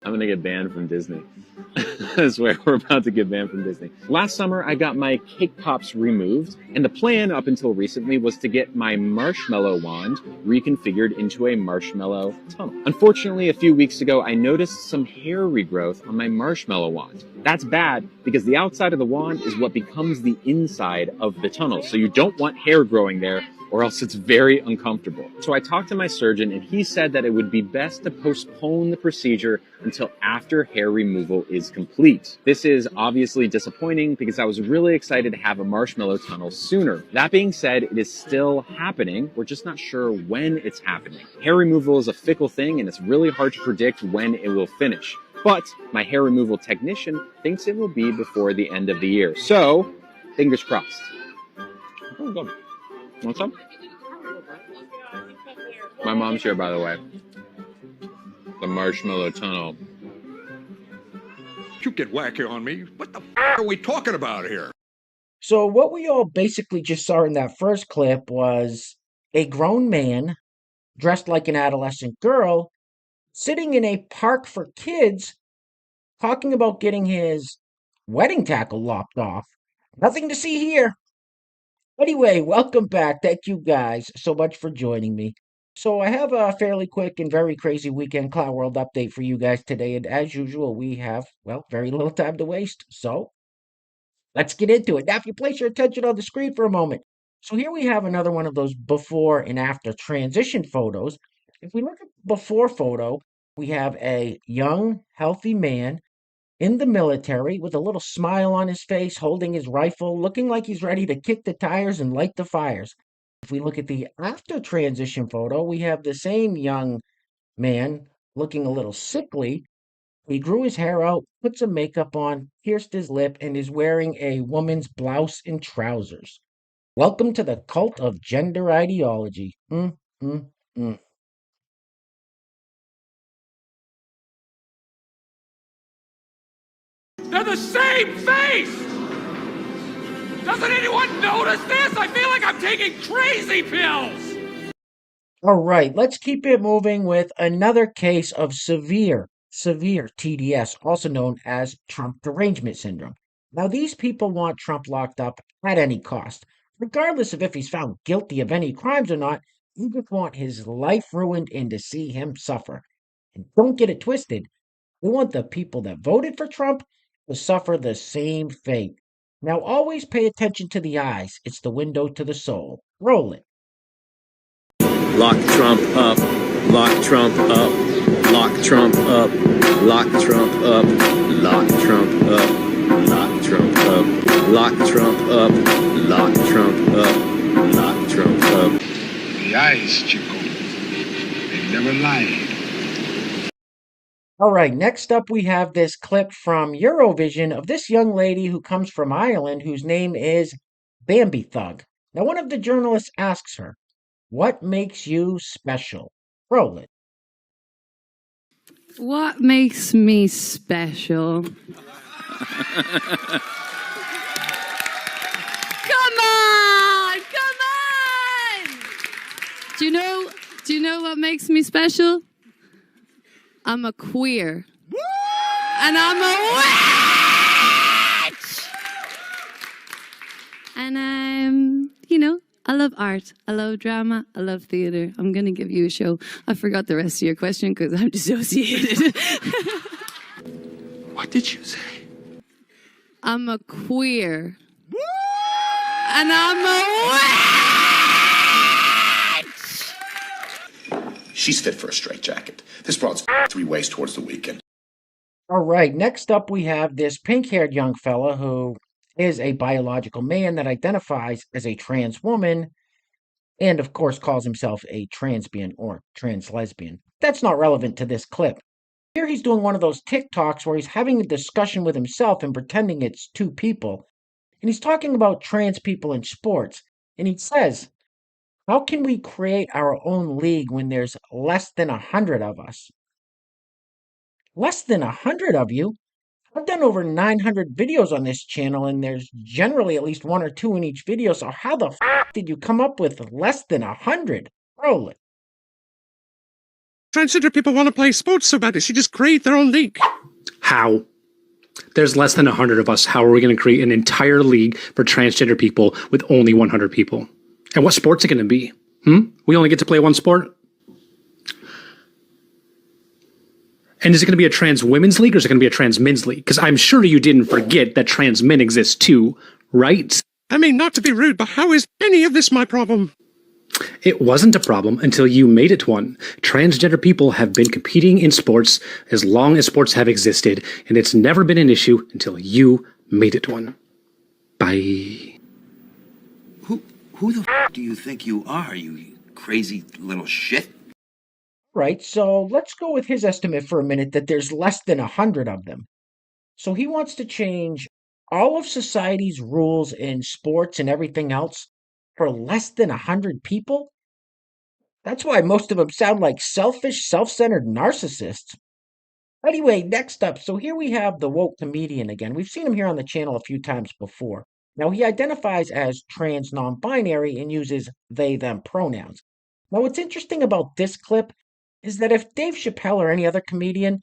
I'm gonna get banned from Disney. I swear, we're about to get banned from Disney. Last summer, I got my cake pops removed, and the plan up until recently was to get my marshmallow wand reconfigured into a marshmallow tunnel. Unfortunately, a few weeks ago, I noticed some hair regrowth on my marshmallow wand. That's bad because the outside of the wand is what becomes the inside of the tunnel, so you don't want hair growing there or else it's very uncomfortable. So I talked to my surgeon and he said that it would be best to postpone the procedure until after hair removal is complete. This is obviously disappointing because I was really excited to have a marshmallow tunnel sooner. That being said, it is still happening. We're just not sure when it's happening. Hair removal is a fickle thing and it's really hard to predict when it will finish. But my hair removal technician thinks it will be before the end of the year. So, fingers crossed. Oh, God. Want some? My mom's here, by the way. The marshmallow tunnel. You get wacky on me. What the f are we talking about here? So what we all basically just saw in that first clip was a grown man dressed like an adolescent girl sitting in a park for kids talking about getting his wedding tackle lopped off. Nothing to see here. Anyway, welcome back. Thank you guys so much for joining me. So I have a fairly quick and very crazy weekend Cloud World update for you guys today. And as usual, we have, well, very little time to waste. So let's get into it. Now, if you place your attention on the screen for a moment. So here we have another one of those before and after transition photos. If we look at the before photo, we have a young, healthy man in the military with a little smile on his face, holding his rifle, looking like he's ready to kick the tires and light the fires. If we look at the after transition photo, we have the same young man looking a little sickly. He grew his hair out, put some makeup on, pierced his lip, and is wearing a woman's blouse and trousers. Welcome to the cult of gender ideology. Mm, mm. They're the same face! Doesn't anyone notice this? I feel like I'm taking crazy pills! All right, let's keep it moving with another case of severe TDS, also known as Trump derangement syndrome. Now, these people want Trump locked up at any cost, regardless of if he's found guilty of any crimes or not. They just want his life ruined and to see him suffer. And don't get it twisted. We want the people that voted for Trump to suffer the same fate. Now, always pay attention to the eyes. It's the window to the soul. Roll it. Lock Trump up. Lock Trump up. Lock Trump up. Lock Trump up. Lock Trump up. Lock Trump up. Lock Trump up. Lock Trump up. Lock Trump up. The eyes, Chico. They never lied. All right, next up we have this clip from Eurovision of this young lady who comes from Ireland whose name is Bambi Thug. Now, one of the journalists asks her, "What makes you special?" Roll it. What makes me special? Come on! Come on! Do you know what makes me special? I'm a queer. And I'm a witch! And I love art. I love drama. I love theater. I'm going to give you a show. I forgot the rest of your question because I'm dissociated. What did you say? I'm a queer. And I'm a witch! She's fit for a straitjacket. This broad's 3 ways towards the weekend. All right, next up we have this pink-haired young fella who is a biological man that identifies as a trans woman and, of course, calls himself a transbian or trans lesbian. That's not relevant to this clip. Here he's doing one of those TikToks where he's having a discussion with himself and pretending it's two people. And he's talking about trans people in sports. And he says, "How can we create our own league when there's less than 100 of us?" Less than 100 of you? I've done over 900 videos on this channel, and there's generally at least one or two in each video, so how the did you come up with less than 100? Roll it. Transgender people want to play sports so bad, they should just create their own league. How? There's less than 100 of us. How are we going to create an entire league for transgender people with only 100 people? And what sport's it going to be? We only get to play one sport? And is it going to be a trans women's league or is it going to be a trans men's league? Because I'm sure you didn't forget that trans men exist too, right? I mean, not to be rude, but how is any of this my problem? It wasn't a problem until you made it one. Transgender people have been competing in sports as long as sports have existed, and it's never been an issue until you made it one. Bye. Who the f*** do you think you are, you crazy little shit? Right, so let's go with his estimate for a minute that there's less than 100 of them. So he wants to change all of society's rules in sports and everything else for less than 100 people? That's why most of them sound like selfish, self-centered narcissists. Anyway, next up, so here we have the woke comedian again. We've seen him here on the channel a few times before. Now, he identifies as trans non-binary and uses they-them pronouns. Now, what's interesting about this clip is that if Dave Chappelle or any other comedian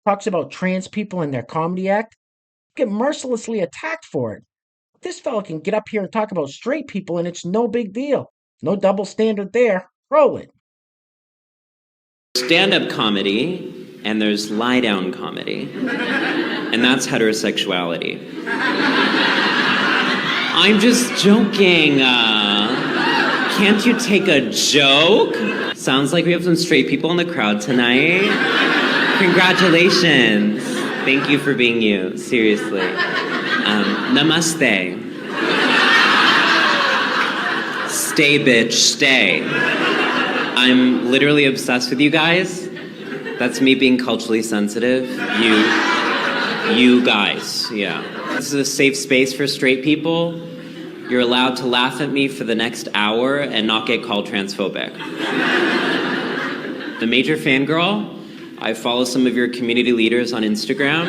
talks about trans people in their comedy act, get mercilessly attacked for it. This fella can get up here and talk about straight people and it's no big deal. No double standard there. Roll it. Stand-up comedy and there's lie-down comedy. And that's heterosexuality. I'm just joking. Can't you take a joke? Sounds like we have some straight people in the crowd tonight. Congratulations. Thank you for being you. Seriously. Namaste. Stay, bitch, stay. I'm literally obsessed with you guys. That's me being culturally sensitive. You guys, yeah. This is a safe space for straight people. You're allowed to laugh at me for the next hour and not get called transphobic. The major fangirl, I follow some of your community leaders on Instagram.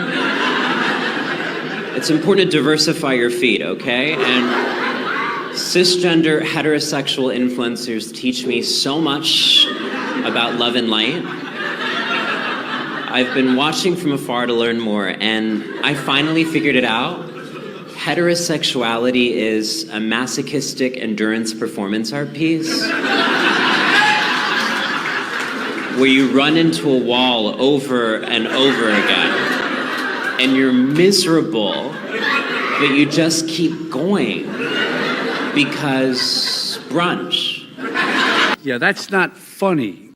It's important to diversify your feed, okay? And cisgender heterosexual influencers teach me so much about love and light. I've been watching from afar to learn more, and I finally figured it out. Heterosexuality is a masochistic endurance performance art piece where you run into a wall over and over again, and you're miserable, but you just keep going because brunch. Yeah, that's not funny.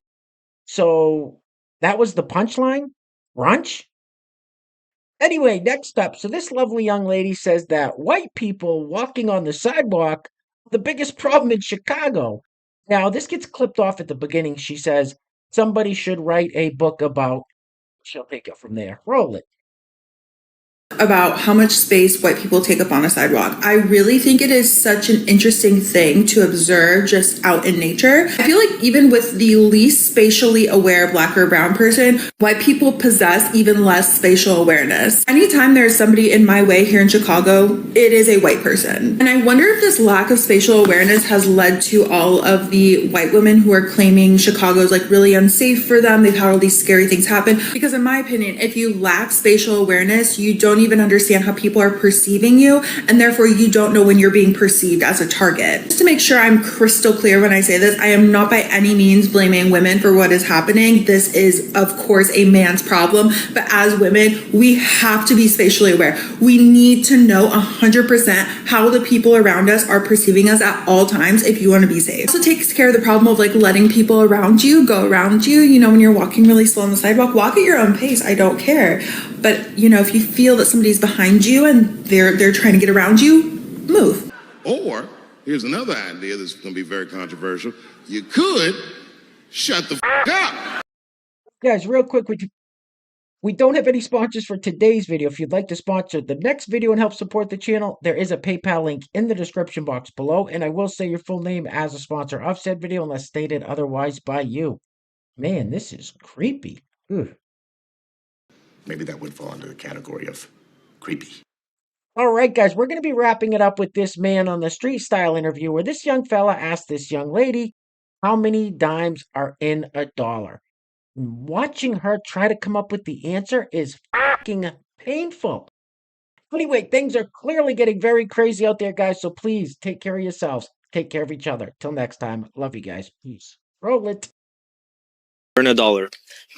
So that was the punchline? Brunch? Anyway, next up, so this lovely young lady says that white people walking on the sidewalk are the biggest problem in Chicago. Now, this gets clipped off at the beginning. She says, somebody should write a book about, she'll take it from there. Roll it. About how much space white people take up on a sidewalk. I really think it is such an interesting thing to observe just out in nature. I feel like even with the least spatially aware black or brown person, white people possess even less spatial awareness. Anytime there's somebody in my way here in Chicago, it is a white person. And I wonder if this lack of spatial awareness has led to all of the white women who are claiming Chicago's like really unsafe for them. They've had all these scary things happen. Because in my opinion, if you lack spatial awareness, you don't even understand how people are perceiving you, and therefore you don't know when you're being perceived as a target. Just to make sure I'm crystal clear when I say this, I am not by any means blaming women for what is happening. This is, of course, a man's problem, but as women, we have to be spatially aware. We need to know 100% how the people around us are perceiving us at all times if you want to be safe. It also takes care of the problem of like letting people around you go around you. You know, when you're walking really slow on the sidewalk, walk at your own pace. I don't care. But, you know, if you feel that somebody's behind you and they're trying to get around you, move. Or, here's another idea that's going to be very controversial. You could shut the up. Guys, real quick, we don't have any sponsors for today's video. If you'd like to sponsor the next video and help support the channel, there is a PayPal link in the description box below. And I will say your full name as a sponsor of said video unless stated otherwise by you. Man, this is creepy. Ugh. Maybe that would fall under the category of creepy. All right, guys, we're going to be wrapping it up with this man on the street style interview where this young fella asked this young lady, how many dimes are in a dollar? Watching her try to come up with the answer is fucking painful. Anyway, things are clearly getting very crazy out there, guys, so please take care of yourselves. Take care of each other. Till next time, love you guys. Peace. Roll it. Earn $1. How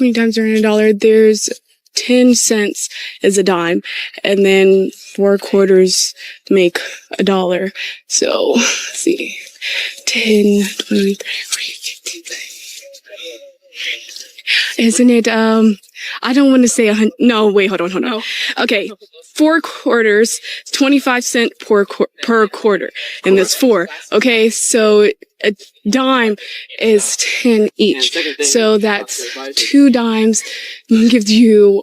many times earn $1? There's 10 cents is a dime, and then 4 quarters make $1. So, let's see. 10, 20, 30, 40, 50. Isn't it, I don't want to say 100. No, wait, hold on. No. Okay. 4 quarters, 25 cents per quarter. And that's 4. Okay. So a dime is 10 each. So that's 2 dimes gives you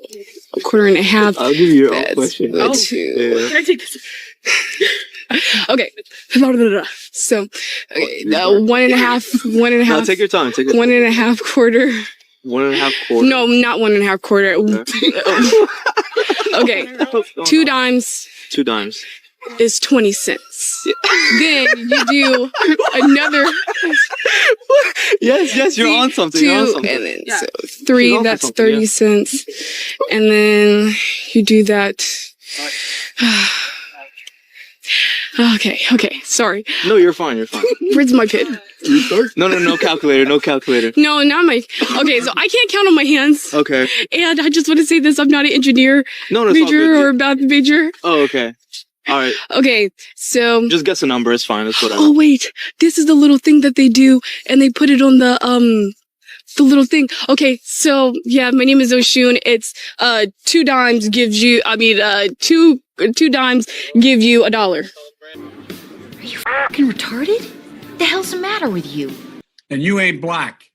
a quarter and a half. I'll give you your own question. Yeah. Can I take this? Okay. So, okay, 1.5. No, take your time. Take your 1.5 quarter. 1.5 quarter. No, not 1.5 quarter. Okay. 2 dimes. 2 dimes is 20 cents. Then you do another. Yes, you're on something. 2, and then so 3. That's 30 cents, and then you do that. Okay, sorry. No, you're fine. Where's my pen? No calculator. No, not my. Okay, so I can't count on my hands. Okay. And I just want to say this: I'm not an engineer major or a math major. Oh, okay. All right. Okay, so just guess a number. It's fine. That's whatever. Oh wait, this is the little thing that they do, and they put it on the little thing. Okay, so yeah, my name is Oshun. It's 2 dimes gives you. I mean, 2 dimes give you $1. Are you fucking retarded? What the hell's the matter with you? And you ain't black.